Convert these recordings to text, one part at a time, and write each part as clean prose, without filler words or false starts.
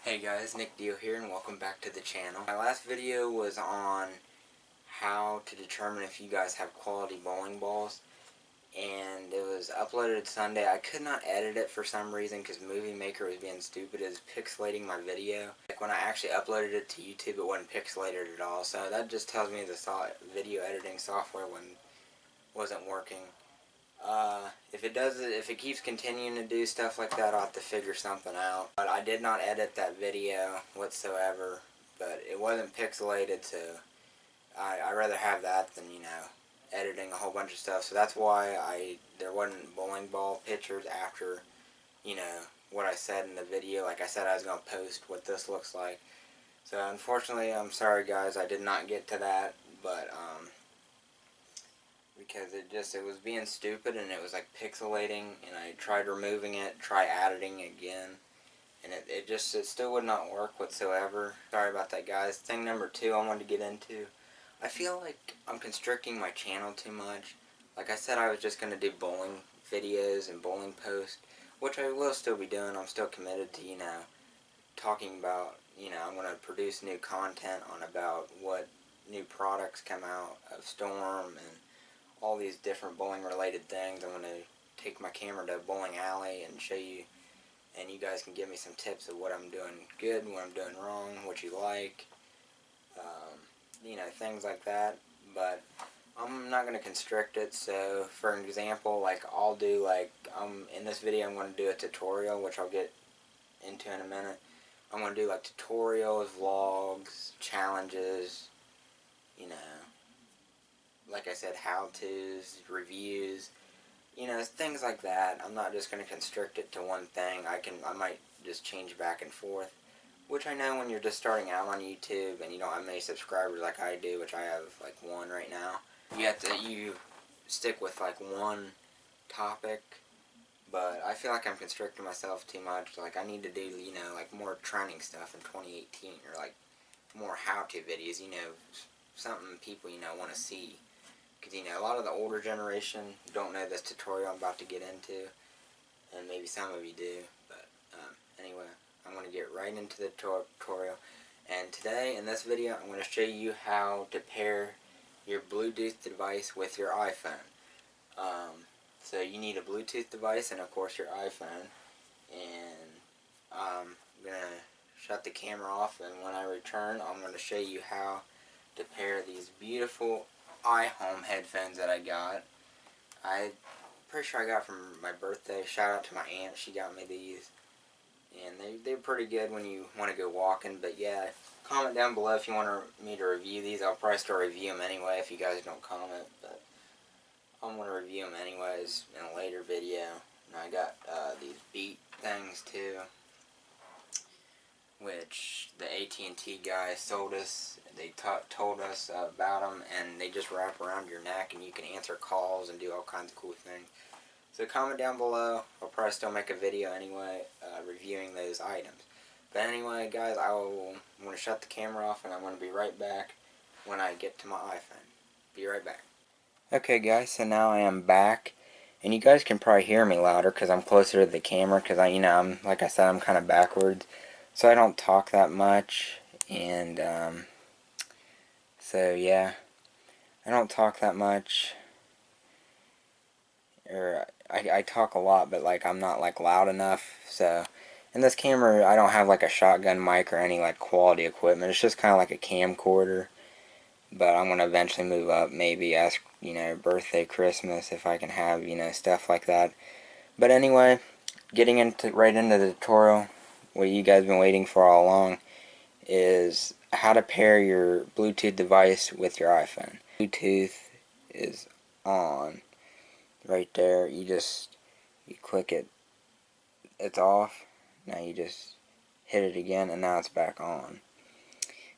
Hey guys, Nick Dio here and welcome back to the channel. My last video was on how to determine if you guys have quality bowling balls, and it was uploaded Sunday. I could not edit it for some reason because Movie Maker was being stupid. It was pixelating my video. Like when I actually uploaded it to YouTube, it wasn't pixelated at all, so that just tells me the video editing software wasn't working. If it keeps continuing to do stuff like that, I'll have to figure something out. But I did not edit that video whatsoever, but it wasn't pixelated, so I'd rather have that than, editing a whole bunch of stuff. So that's why there wasn't bowling ball pictures after, what I said in the video. Like I said, I was going to post what this looks like. So unfortunately, I'm sorry guys, I did not get to that, but, because it was being stupid and it was like pixelating, and I tried removing it, try editing again, and it still would not work whatsoever. Sorry about that guys. Thing number 2 I wanted to get into, I feel like I'm constricting my channel too much. Like I said, I was just going to do bowling videos and bowling posts, which I will still be doing. I'm still committed to, talking about, I'm going to produce new content on about what new products come out of Storm and all these different bowling related things. I'm going to take my camera to a bowling alley and show you, and you guys can give me some tips of what I'm doing good, what I'm doing wrong, what you like, things like that. But I'm not going to constrict it. So for an example, like I'll do in this video I'm going to do a tutorial, which I'll get into in a minute. I'm going to do like tutorials, vlogs, challenges, like I said, how-tos, reviews, things like that. I'm not just going to constrict it to one thing. I might just change back and forth, which I know when you're just starting out on YouTube and you don't have many subscribers like I do, which I have like 1 right now, you stick with like one topic. But I feel like I'm constricting myself too much. Like I need to do, like more training stuff in 2018, or like more how-to videos, something people, want to see. Because, a lot of the older generation don't know this tutorial I'm about to get into, and maybe some of you do, but anyway, I'm going to get right into the tutorial. And today, in this video, I'm going to show you how to pair your Bluetooth device with your iPhone. So you need a Bluetooth device and, of course, your iPhone. And I'm going to shut the camera off, and when I return, I'm going to show you how to pair these beautiful iHome headphones that I got. I'm pretty sure I got from my birthday. Shout out to my aunt, she got me these, and they're pretty good when you want to go walking. But yeah, comment down below if you want me to review these. I'll probably still review them anyway if you guys don't comment, but I'm going to review them anyways in a later video. And I got these Beat things too, which the AT&T guy sold us. They told us about them, and they just wrap around your neck, and you can answer calls and do all kinds of cool things. So comment down below. I'll probably still make a video anyway, reviewing those items. But anyway, guys, I'm going to shut the camera off, and I'm going to be right back when I get to my iPhone. Be right back. Okay, guys, so now I am back, and you guys can probably hear me louder because I'm closer to the camera. Because I'm like I said, I'm kind of backwards, so I don't talk that much, and so yeah, I don't talk that much, or I talk a lot, but like I'm not like loud enough. So in this camera, I don't have like a shotgun mic or any like quality equipment. It's just kind of like a camcorder. But I'm gonna eventually move up, maybe ask, birthday, Christmas, if I can have, stuff like that. But anyway, getting right into the tutorial, what you guys been waiting for all along, is how to pair your Bluetooth device with your iPhone. Bluetooth is on right there. You click it, it's off. Now you just hit it again, and now it's back on.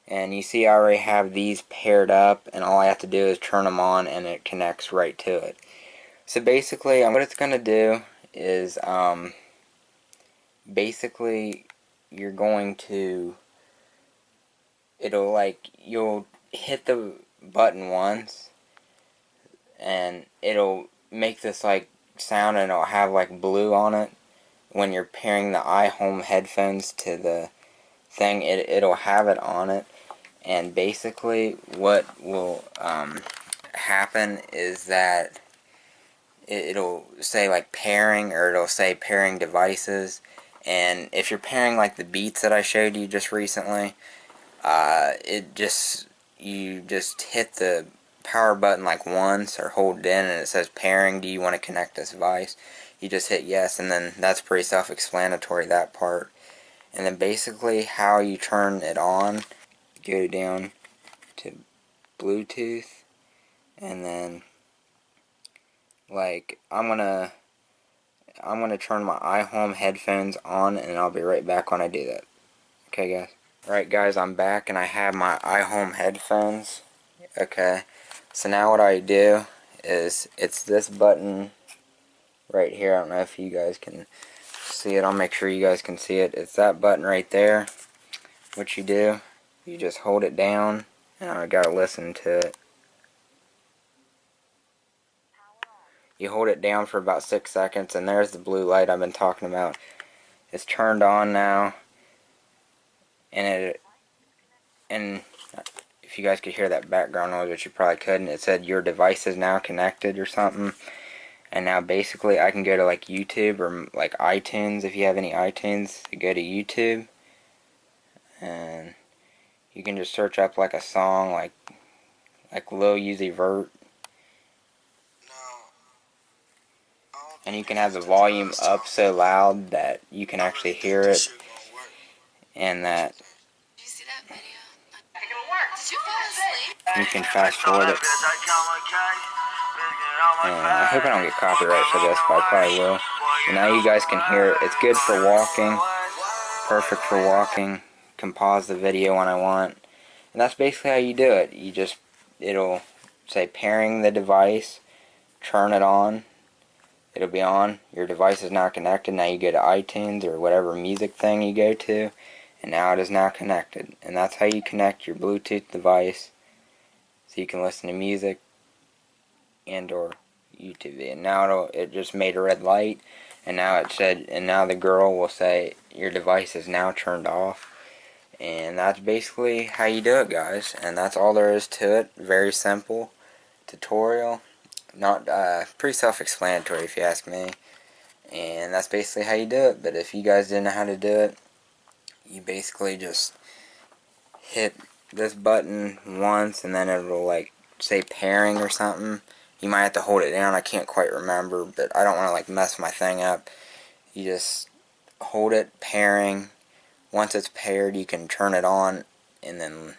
And you see I already have these paired up, and all I have to do is turn them on and it connects right to it. So basically what it's going to do is basically you're going to, you'll hit the button once and it'll make this like sound, and it'll have like blue on it when you're pairing the iHome headphones to the thing, it'll have it on it. And basically what will happen is that it'll say like pairing, or it'll say pairing devices. And if you're pairing like the Beats that I showed you just recently, you just hit the power button like once or hold it in, and it says pairing, do you want to connect this device? You just hit yes, and then that's pretty self-explanatory, that part. And then basically how you turn it on, go down to Bluetooth, and then like I'm gonna turn my iHome headphones on, and I'll be right back when I do that. Okay, guys? Alright, guys, I'm back, and I have my iHome headphones. Okay, so now what I do is, it's this button right here. I don't know if you guys can see it. I'll make sure you guys can see it. It's that button right there. What you do, you just hold it down, and I gotta listen to it. You hold it down for about 6 seconds, and there's the blue light I've been talking about. It's turned on now, and if you guys could hear that background noise, which you probably couldn't, it said your device is now connected or something. And now basically I can go to like YouTube or like iTunes, if you have any iTunes, you go to YouTube, and you can just search up like a song like Lil Uzi Vert, and you can have the volume up so loud that you can actually hear it, and that you can fast forward it. And I hope I don't get copyright for this, but I probably will. And now you guys can hear it. It's good for walking, perfect for walking. Can pause the video when I want. And that's basically how you do it. It'll say pairing the device, turn it on, it'll be on, your device is now connected. Now you go to iTunes or whatever music thing you go to, and now it is now connected. And that's how you connect your Bluetooth device so you can listen to music and or YouTube. And now it just made a red light, and now the girl will say your device is now turned off. And that's basically how you do it, guys. And that's all there is to it. Very simple tutorial. Not pretty self-explanatory if you ask me. And that's basically how you do it. But if you guys didn't know how to do it, you basically just hit this button once, and then it'll like say pairing or something. You might have to hold it down. I can't quite remember, but I don't want to like mess my thing up. You just hold it, pairing. Once it's paired, you can turn it on, and then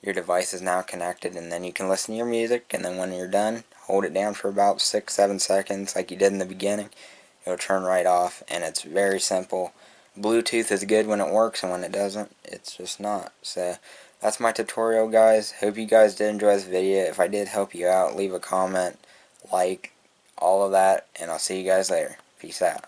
your device is now connected, and then you can listen to your music. And then when you're done, hold it down for about 6-7 seconds like you did in the beginning. It'll turn right off, and it's very simple. Bluetooth is good when it works, and when it doesn't, it's just not. So that's my tutorial, guys. Hope you guys did enjoy this video. If I did help you out, leave a comment, like, all of that, and I'll see you guys later. Peace out.